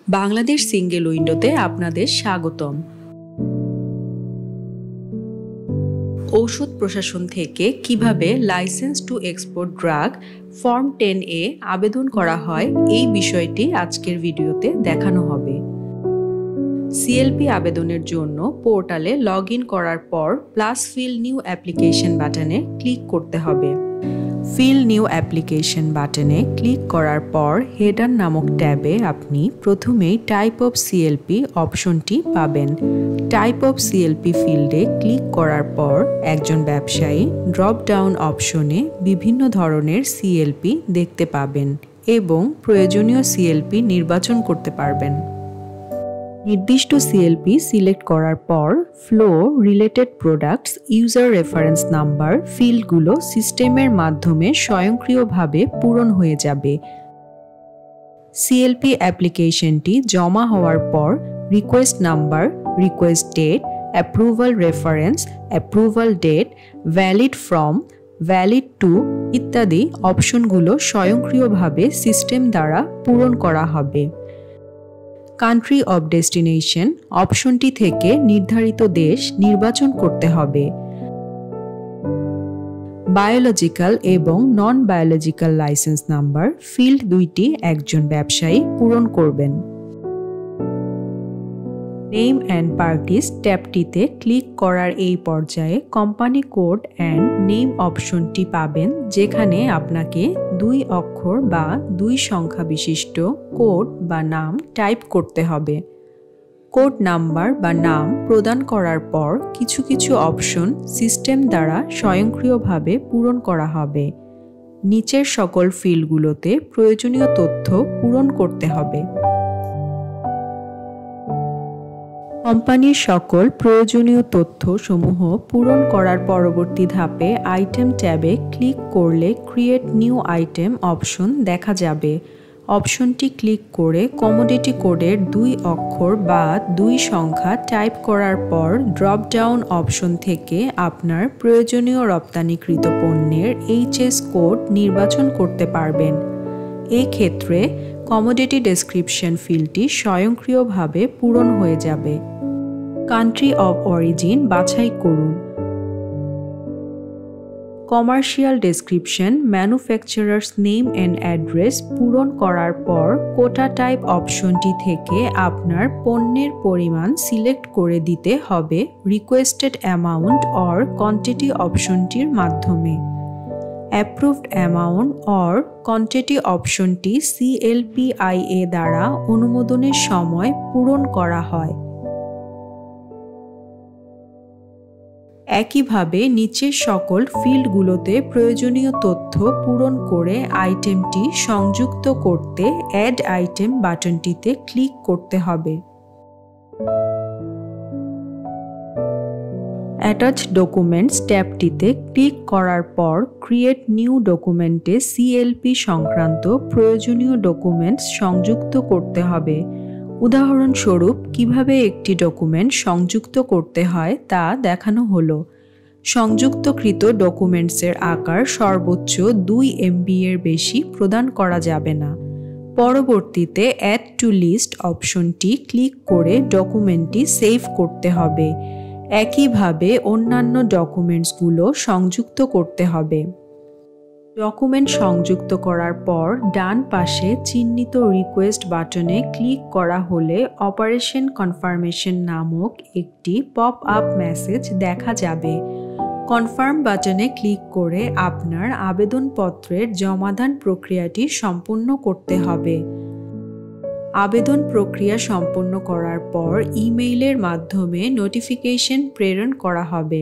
Bangladesh single উইন্ডোতে আপনাদের স্বাগতম। ঔষধ প্রশাসন থেকে কিভাবে licence two export drug form 10A আবেদন করা হয় এই বিষয়টি আজকের ভিডিওতে দেখানো হবে। সিএলপি আবেদনের জন্য পোর্টালে লগ ইন করার পর প্লাস ফিল নিউ অ্যাপ্লিকেশন বাটনে ক্লিক করতে হবে। ফিল নিউ অ্যাপ্লিকেশন বাটনে ক্লিক করার পর হেডার নামক ট্যাবে আপনি প্রথমেই টাইপ অফ সিএলপি অপশনটি পাবেন। টাইপ অফ সিএলপি ফিল্ডে ক্লিক করার পর একজন ব্যবসায়ী ড্রপ ডাউন অপশনে বিভিন্ন ধরনের সিএলপি দেখতে পাবেন এবং প্রয়োজনীয় সিএলপি নির্বাচন করতে পারবেন। নির্দিষ্ট সিএলপি সিলেক্ট করার পর flow related products user reference number ফিল্ডগুলো সিস্টেমের মাধ্যমে স্বয়ংক্রিয়ভাবে পূরণ হয়ে যাবে। সিএলপি অ্যাপ্লিকেশনটি জমা হওয়ার পর request number, request date, approval reference, approval date, valid from, valid to ইত্যাদি অপশনগুলো স্বয়ংক্রিয়ভাবে সিস্টেম দ্বারা পূরণ করা হবে। কান্ট্রি অফ ডেস্টিনেশন অপশনটি থেকে নির্ধারিত দেশ নির্বাচন করতে হবে। বায়োলজিক্যাল এবং নন বায়োলজিক্যাল লাইসেন্স নাম্বার ফিল্ড দুইটি একজন ব্যবসায়ী পূরণ করবেন। নেম অ্যান্ড পার্টিস ট্যাবটিতে ক্লিক করার এই পর্যায়ে কোম্পানি কোড অ্যান্ড নেম অপশনটি পাবেন, যেখানে আপনাকে 2 অক্ষর বা 2 সংখ্যা বিশিষ্ট কোড বা নাম টাইপ করতে হবে। কোড নাম্বার বা নাম প্রদান করার পর কিছু কিছু অপশন সিস্টেম দ্বারা স্বয়ংক্রিয়ভাবে পূরণ করা হবে। নিচের সকল ফিল্ডগুলোতে প্রয়োজনীয় তথ্য পূরণ করতে হবে। কোম্পানির সকল প্রয়োজনীয় তথ্যসমূহ পূরণ করার পরবর্তী ধাপে আইটেম ট্যাবে ক্লিক করলে ক্রিয়েট নিউ আইটেম অপশন দেখা যাবে। অপশনটি ক্লিক করে কমোডিটি কোডের 2 অক্ষর বা 2 সংখ্যা টাইপ করার পর ড্রপ ডাউন অপশন থেকে আপনার প্রয়োজনীয় রপ্তানিকৃত পণ্যের এইচএস কোড নির্বাচন করতে পারবেন। এই ক্ষেত্রে কমোডিটি ডেসক্রিপশন ফিল্ডটি স্বয়ংক্রিয়ভাবে পূরণ হয়ে যাবে। কান্ট্রি অফ অরিজিন বাছাই করুন। Commercial description, manufacturers name and address পূরণ করার পর কোটা টাইপ অপশনটি থেকে আপনার পণ্যের পরিমাণ সিলেক্ট করে দিতে হবে রিকোয়েস্টেড অ্যামাউন্ট অর কোয়ান্টিটি অপশনটির মাধ্যমে। অ্যাপ্রুভড অ্যামাউন্ট অর কোয়ান্টিটি অপশনটি সিএলপিআইএ দ্বারা অনুমোদনের সময় পূরণ করা হয়। একইভাবে নিচের সকল ফিল্ডগুলোতে প্রয়োজনীয় তথ্য পূরণ করে আইটেমটি সংযুক্ত করতে অ্যাড আইটেম বাটনটিতে ক্লিক করতে হবে। অ্যাটাচ ডকুমেন্টস ট্যাবটিতে ক্লিক করার পর ক্রিয়েট নিউ ডকুমেন্টে সিএলপি সংক্রান্ত প্রয়োজনীয় ডকুমেন্টস সংযুক্ত করতে হবে। উদাহরণস্বরূপ কিভাবে একটি ডকুমেন্ট সংযুক্ত করতে হয় তা দেখানো হলো। সংযুক্তকৃত ডকুমেন্টসের আকার সর্বোচ্চ 2 MB এর বেশি প্রদান করা যাবে না। পরবর্তীতে অ্যাড টু লিস্ট অপশনটি ক্লিক করে ডকুমেন্টটি সেভ করতে হবে। একইভাবে অন্যান্য ডকুমেন্টসগুলো সংযুক্ত করতে হবে। ডকুমেন্ট সংযুক্ত করার পর ডান পাশে চিহ্নিত রিকোয়েস্ট বাটনে ক্লিক করা হলে অপারেশন কনফার্মেশন নামক একটি পপ আপ মেসেজ দেখা যাবে। কনফার্ম বাটনে ক্লিক করে আপনার আবেদনপত্রের জমাদান প্রক্রিয়াটি সম্পূর্ণ করতে হবে। আবেদন প্রক্রিয়া সম্পন্ন করার পর ইমেইলের মাধ্যমে নোটিফিকেশন প্রেরণ করা হবে।